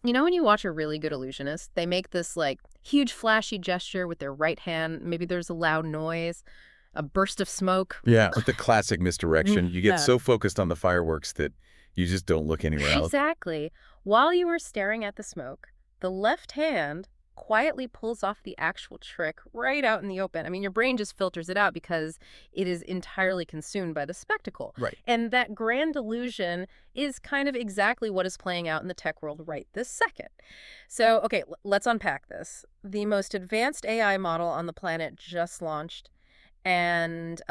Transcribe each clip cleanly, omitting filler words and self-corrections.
You know when you watch a really good illusionist, they make this like huge flashy gesture with their right hand. Maybe there's a loud noise, a burst of smoke. Yeah, like the classic misdirection. You get Yeah, so focused on the fireworks that you just don't look anywhere else. exactly. While you were staring at the smoke, the left hand quietly pulls off the actual trick right out in the open. I mean, your brain just filters it out because it is entirely consumed by the spectacle. Right. And that grand illusion is kind of exactly what is playing out in the tech world right this second. So, okay, let's unpack this. The most advanced AI model on the planet just launched, and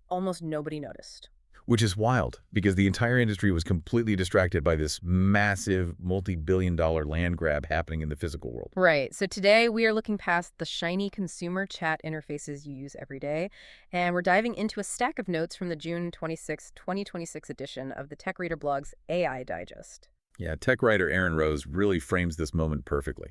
almost nobody noticed. Which is wild, because the entire industry was completely distracted by this massive multi-billion-dollar land grab happening in the physical world. Right. So today we are looking past the shiny consumer chat interfaces you use every day, and we're diving into a stack of notes from the June 26, 2026 edition of the Tech Reader blog's AI Digest. Yeah, tech writer Aaron Rose really frames this moment perfectly.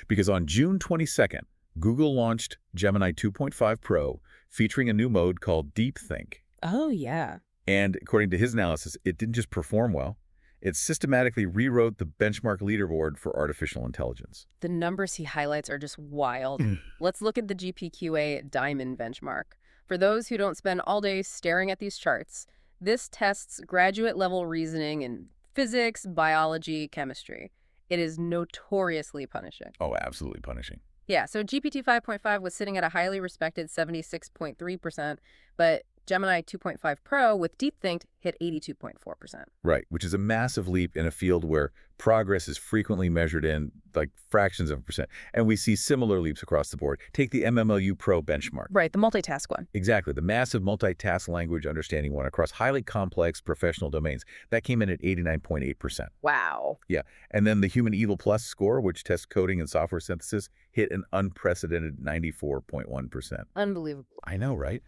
Because on June 22nd, Google launched Gemini 2.5 Pro, featuring a new mode called Deep Think. Oh, yeah. And according to his analysis, it didn't just perform well, it systematically rewrote the benchmark leaderboard for artificial intelligence. The numbers he highlights are just wild. Let's look at the GPQA Diamond benchmark. For those who don't spend all day staring at these charts, this tests graduate-level reasoning in physics, biology, chemistry. It is notoriously punishing. Oh, absolutely punishing. Yeah, so GPT 5.5 was sitting at a highly respected 76.3%, but Gemini 2.5 Pro with DeepThink hit 82.4%. Right, which is a massive leap in a field where progress is frequently measured in like fractions of a percent. And we see similar leaps across the board. Take the MMLU Pro benchmark. Right, the multitask one. Exactly, the massive multitask language understanding one across highly complex professional domains. That came in at 89.8%. Wow. Yeah, and then the Human Evil Plus score, which tests coding and software synthesis, hit an unprecedented 94.1%. Unbelievable. I know, right?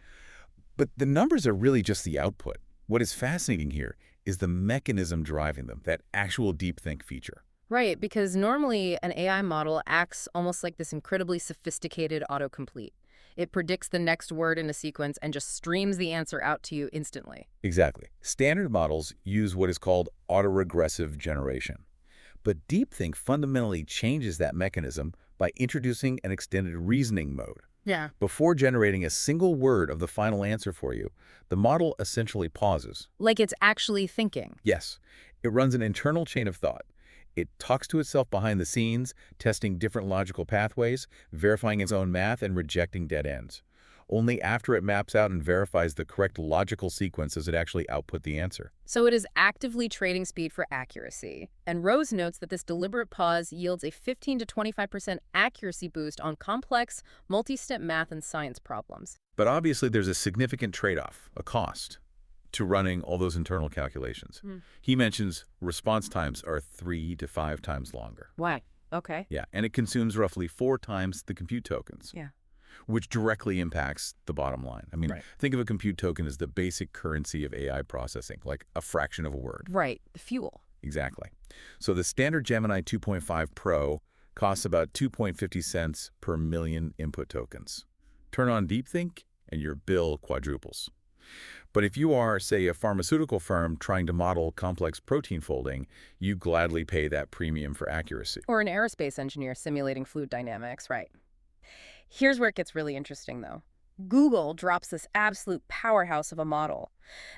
But the numbers are really just the output. What is fascinating here is the mechanism driving them, that actual deep think feature. Right, because normally an AI model acts almost like this incredibly sophisticated autocomplete. It predicts the next word in a sequence and just streams the answer out to you instantly. Exactly. Standard models use what is called autoregressive generation. But DeepThink fundamentally changes that mechanism by introducing an extended reasoning mode. Yeah. Before generating a single word of the final answer for you, the model essentially pauses. Like it's actually thinking. Yes, it runs an internal chain of thought. It talks to itself behind the scenes, testing different logical pathways, verifying its own math, and rejecting dead ends. Only after it maps out and verifies the correct logical sequence does it actually output the answer. So it is actively trading speed for accuracy. And Rose notes that this deliberate pause yields a 15 to 25% accuracy boost on complex, multi-step math and science problems. But obviously there's a significant trade-off, a cost, to running all those internal calculations. He mentions response times are 3 to 5 times longer. Why? Okay. Yeah, and it consumes roughly 4 times the compute tokens. Yeah. Which directly impacts the bottom line. I mean, Right. Think of a compute token as the basic currency of AI processing, like a fraction of a word. Right. The fuel. Exactly. So the standard Gemini 2.5 Pro costs about 2.50 cents per million input tokens. Turn on DeepThink and your bill quadruples. But if you are, say, a pharmaceutical firm trying to model complex protein folding, you gladly pay that premium for accuracy. Or an aerospace engineer simulating fluid dynamics, right. Here's where it gets really interesting, though. Google drops this absolute powerhouse of a model.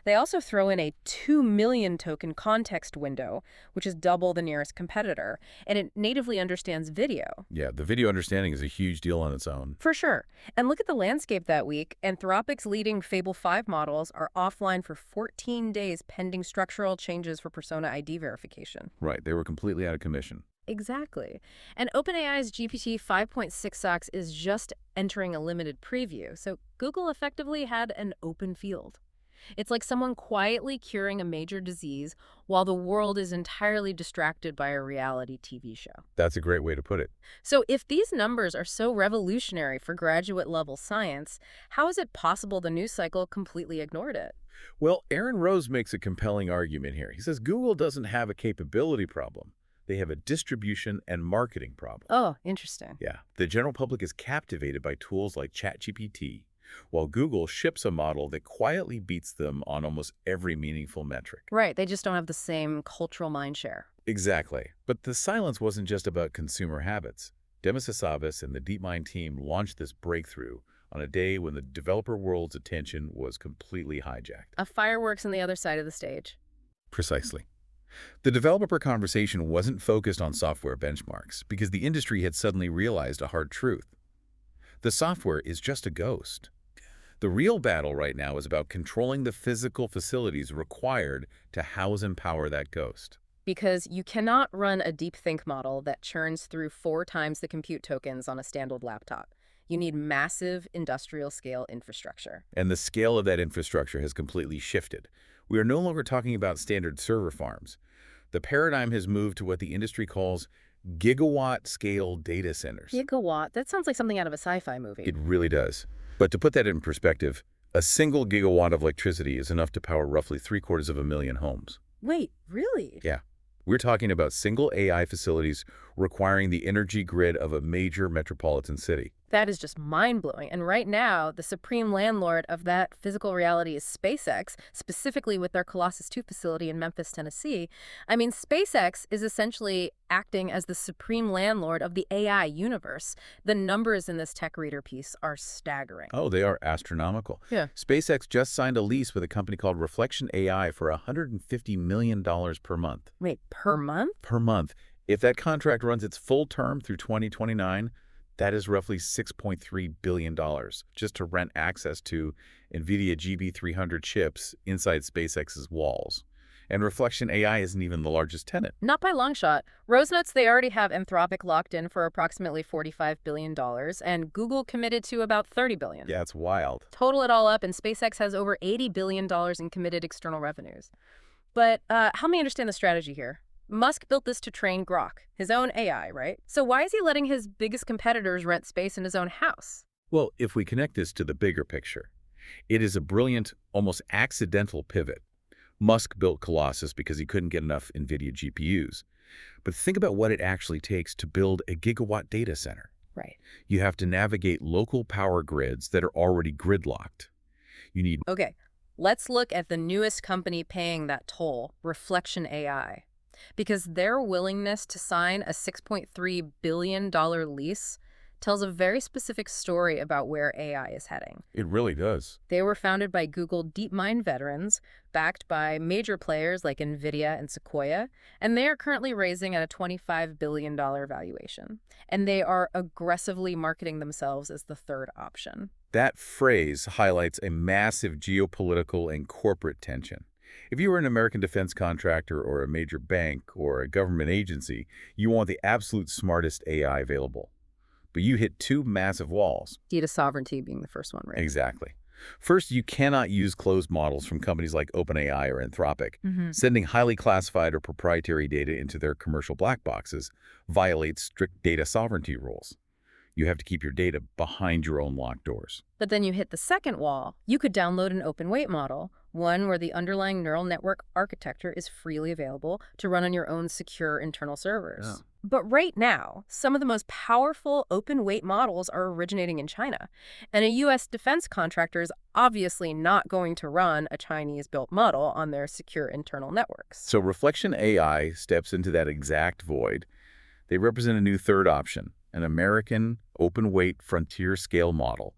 They also throw in a 2 million token context window, which is double the nearest competitor, and it natively understands video. Yeah, the video understanding is a huge deal on its own. For sure. And look at the landscape that week. Anthropic's leading Fable 5 models are offline for 14 days pending structural changes for persona ID verification. Right, they were completely out of commission. Exactly. And OpenAI's GPT 5.6 is just entering a limited preview, so Google effectively had an open field. It's like someone quietly curing a major disease while the world is entirely distracted by a reality TV show. That's a great way to put it. So if these numbers are so revolutionary for graduate-level science, how is it possible the news cycle completely ignored it? Well, Aaron Rose makes a compelling argument here. He says Google doesn't have a capability problem. They have a distribution and marketing problem. Oh, interesting. Yeah, the general public is captivated by tools like ChatGPT, while Google ships a model that quietly beats them on almost every meaningful metric. Right, they just don't have the same cultural mindshare. Exactly. But the silence wasn't just about consumer habits. Demis Hassabis and the DeepMind team launched this breakthrough on a day when the developer world's attention was completely hijacked. A fireworks on the other side of the stage. Precisely. The developer conversation wasn't focused on software benchmarks because the industry had suddenly realized a hard truth. The software is just a ghost. The real battle right now is about controlling the physical facilities required to house and power that ghost. Because you cannot run a deep-think model that churns through 4 times the compute tokens on a standard laptop. You need massive industrial-scale infrastructure. And the scale of that infrastructure has completely shifted. We are no longer talking about standard server farms. The paradigm has moved to what the industry calls gigawatt-scale data centers. Gigawatt? That sounds like something out of a sci-fi movie. It really does. But to put that in perspective, a single gigawatt of electricity is enough to power roughly 750,000 homes. Wait, really? Yeah. We're talking about single AI facilities requiring the energy grid of a major metropolitan city. That is just mind-blowing. And right now, the supreme landlord of that physical reality is SpaceX, specifically with their Colossus 2 facility in Memphis, Tennessee. I mean, SpaceX is essentially acting as the supreme landlord of the AI universe. The numbers in this tech reader piece are staggering. Oh, they are astronomical. Yeah. SpaceX just signed a lease with a company called Reflection AI for $150 million per month. Wait, per month? Per month. If that contract runs its full term through 2029, that is roughly $6.3 billion just to rent access to NVIDIA GB300 chips inside SpaceX's walls. And Reflection AI isn't even the largest tenant. Not by long shot. Rose notes they already have Anthropic locked in for approximately $45 billion, and Google committed to about $30 billion. Yeah, it's wild. Total it all up, and SpaceX has over $80 billion in committed external revenues. But help me understand the strategy here. Musk built this to train Grok, his own AI, right? So why is he letting his biggest competitors rent space in his own house? Well, if we connect this to the bigger picture, it is a brilliant, almost accidental pivot. Musk built Colossus because he couldn't get enough NVIDIA GPUs. But think about what it actually takes to build a gigawatt data center. Right. You have to navigate local power grids that are already gridlocked. You need... Okay, let's look at the newest company paying that toll, Reflection AI. Because their willingness to sign a $6.3 billion lease tells a very specific story about where AI is heading. It really does. They were founded by Google DeepMind veterans, backed by major players like NVIDIA and Sequoia, and they are currently raising at a $25 billion valuation. And they are aggressively marketing themselves as the third option. That phrase highlights a massive geopolitical and corporate tension. If you were an American defense contractor or a major bank or a government agency, you want the absolute smartest AI available. But you hit 2 massive walls. Data sovereignty being the first one, right? Exactly. First, you cannot use closed models from companies like OpenAI or Anthropic. Sending highly classified or proprietary data into their commercial black boxes violates strict data sovereignty rules. You have to keep your data behind your own locked doors. But then you hit the second wall. You could download an open weight model, one where the underlying neural network architecture is freely available to run on your own secure internal servers. Yeah. But right now, some of the most powerful open weight models are originating in China. And a U.S. defense contractor is obviously not going to run a Chinese-built model on their secure internal networks. So Reflection AI steps into that exact void. They represent a new third option, an American open-weight frontier-scale model.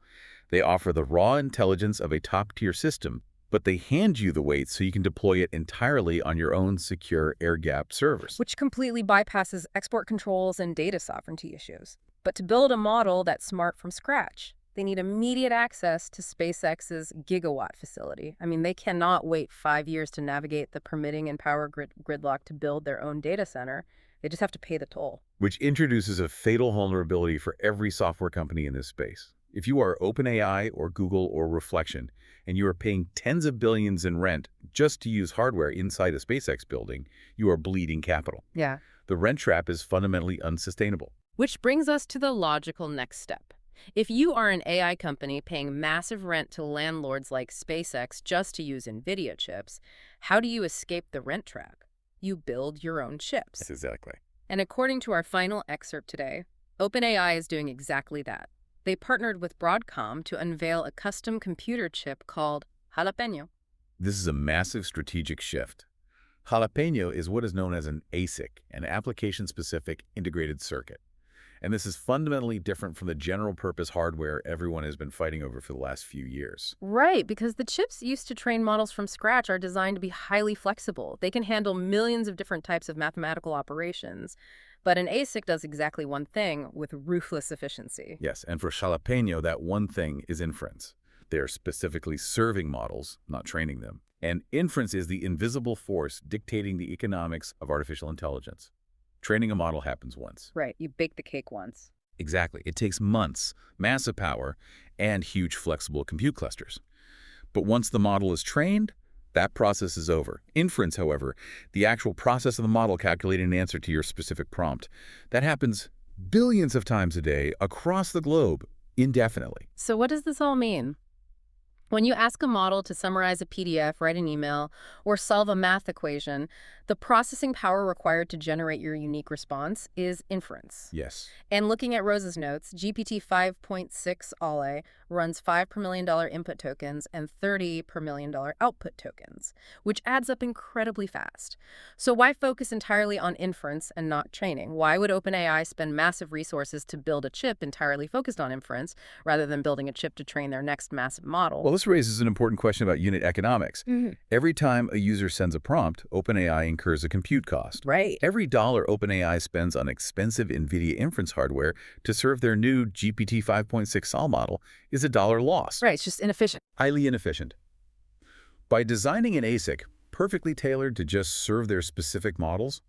They offer the raw intelligence of a top-tier system, but they hand you the weight so you can deploy it entirely on your own secure air-gapped servers. Which completely bypasses export controls and data sovereignty issues. But to build a model that's smart from scratch, they need immediate access to SpaceX's gigawatt facility. I mean, they cannot wait 5 years to navigate the permitting and power gridlock to build their own data center. They just have to pay the toll. Which introduces a fatal vulnerability for every software company in this space. If you are OpenAI or Google or Reflection, and you are paying tens of billions in rent just to use hardware inside a SpaceX building, you are bleeding capital. Yeah. The rent trap is fundamentally unsustainable. Which brings us to the logical next step. If you are an AI company paying massive rent to landlords like SpaceX just to use NVIDIA chips, how do you escape the rent trap? You build your own chips. Exactly. And according to our final excerpt today, OpenAI is doing exactly that. They partnered with Broadcom to unveil a custom computer chip called Jalapeno. This is a massive strategic shift. Jalapeno is what is known as an ASIC, an application-specific integrated circuit. And this is fundamentally different from the general-purpose hardware everyone has been fighting over for the last few years. Right, because the chips used to train models from scratch are designed to be highly flexible. They can handle millions of different types of mathematical operations. But an ASIC does exactly one thing with ruthless efficiency. Yes, and for Jalapeno, that one thing is inference. They are specifically serving models, not training them. And inference is the invisible force dictating the economics of artificial intelligence. Training a model happens once. Right, you bake the cake once. Exactly. It takes months, massive power, and huge flexible compute clusters. But once the model is trained, that process is over. Inference, however, the actual process of the model calculating an answer to your specific prompt, that happens billions of times a day across the globe indefinitely. So what does this all mean? When you ask a model to summarize a PDF, write an email, or solve a math equation, the processing power required to generate your unique response is inference. Yes. And looking at Rose's notes, GPT 5.6 ALE runs 5 per million dollar input tokens and 30 per million dollar output tokens, which adds up incredibly fast. So why focus entirely on inference and not training? Why would OpenAI spend massive resources to build a chip entirely focused on inference rather than building a chip to train their next massive model? Well, this raises an important question about unit economics. Every time a user sends a prompt, OpenAI incurs a compute cost. Right. Every dollar OpenAI spends on expensive NVIDIA inference hardware to serve their new GPT 5.6 Sol model is a dollar loss. Right, it's just inefficient. Highly inefficient. By designing an ASIC perfectly tailored to just serve their specific models,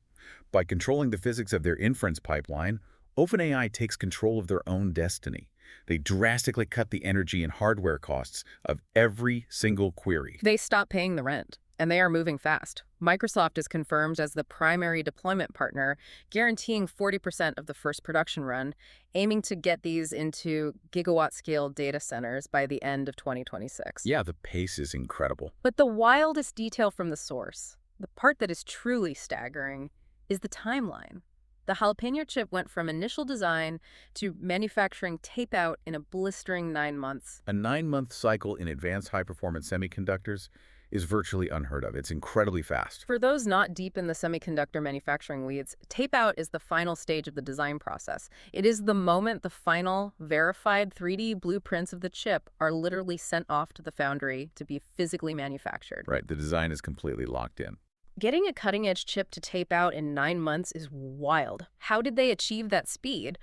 by controlling the physics of their inference pipeline, OpenAI takes control of their own destiny. They drastically cut the energy and hardware costs of every single query. They stop paying the rent, and they are moving fast. Microsoft is confirmed as the primary deployment partner, guaranteeing 40% of the first production run, aiming to get these into gigawatt-scale data centers by the end of 2026. Yeah, the pace is incredible. But the wildest detail from the source, the part that is truly staggering, is the timeline. The Jalapeno chip went from initial design to manufacturing tape-out in a blistering 9 months. A 9-month cycle in advanced high-performance semiconductors is virtually unheard of. It's incredibly fast. For those not deep in the semiconductor manufacturing weeds, tape-out is the final stage of the design process. It is the moment the final, verified 3D blueprints of the chip are literally sent off to the foundry to be physically manufactured. Right, the design is completely locked in. Getting a cutting-edge chip to tape out in 9 months is wild. How did they achieve that speed?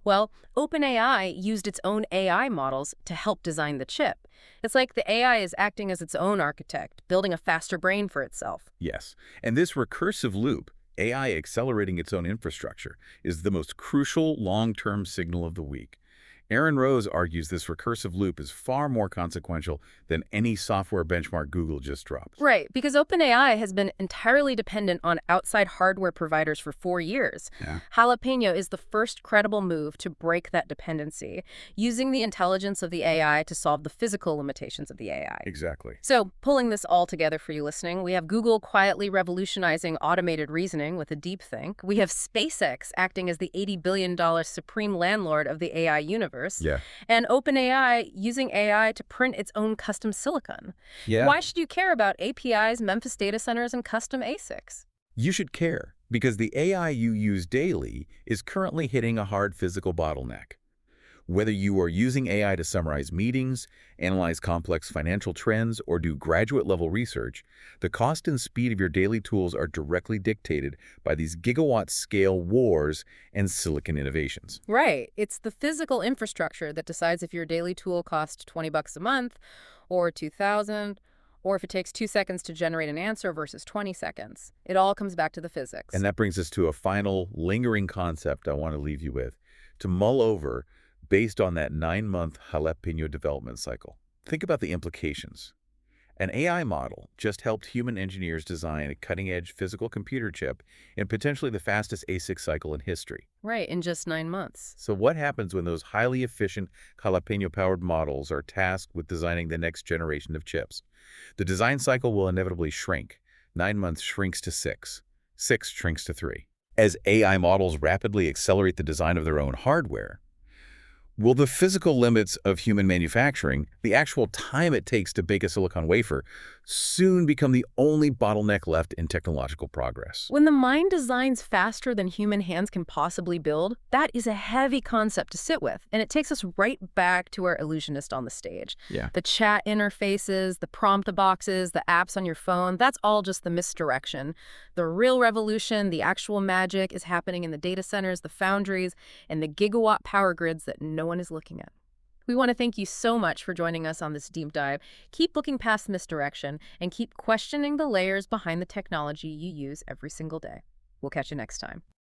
Well, OpenAI used its own AI models to help design the chip. It's like the AI is acting as its own architect, building a faster brain for itself. Yes, and this recursive loop, AI accelerating its own infrastructure, is the most crucial long-term signal of the week. Aaron Rose argues this recursive loop is far more consequential than any software benchmark Google just dropped. Right, because OpenAI has been entirely dependent on outside hardware providers for 4 years. Yeah. Jalapeno is the first credible move to break that dependency, using the intelligence of the AI to solve the physical limitations of the AI. Exactly. So, pulling this all together for you listening, we have Google quietly revolutionizing automated reasoning with a deep think. We have SpaceX acting as the $80 billion supreme landlord of the AI universe. Yeah. And OpenAI using AI to print its own custom silicon. Yeah. Why should you care about APIs, Memphis data centers, and custom ASICs? You should care, because the AI you use daily is currently hitting a hard physical bottleneck. Whether you are using AI to summarize meetings, analyze complex financial trends, or do graduate-level research, the cost and speed of your daily tools are directly dictated by these gigawatt-scale wars and silicon innovations. Right. It's the physical infrastructure that decides if your daily tool costs $20 a month or $2,000, or if it takes 2 seconds to generate an answer versus 20 seconds. It all comes back to the physics. And that brings us to a final lingering concept I want to leave you with, to mull over based on that 9-month Jalapeno development cycle. Think about the implications. An AI model just helped human engineers design a cutting-edge physical computer chip in potentially the fastest ASIC cycle in history. Right, in just 9 months. So what happens when those highly efficient Jalapeno-powered models are tasked with designing the next generation of chips? The design cycle will inevitably shrink. 9 months shrinks to 6. 6 shrinks to 3. As AI models rapidly accelerate the design of their own hardware, Will the physical limits of human manufacturing, the actual time it takes to bake a silicon wafer, soon become the only bottleneck left in technological progress? When the mind designs faster than human hands can possibly build, that is a heavy concept to sit with, and it takes us right back to our illusionist on the stage. Yeah. The chat interfaces, the prompt boxes, the apps on your phone, that's all just the misdirection. The real revolution, the actual magic, is happening in the data centers, the foundries, and the gigawatt power grids that no one is looking at. We want to thank you so much for joining us on this deep dive. Keep looking past misdirection and keep questioning the layers behind the technology you use every single day. We'll catch you next time.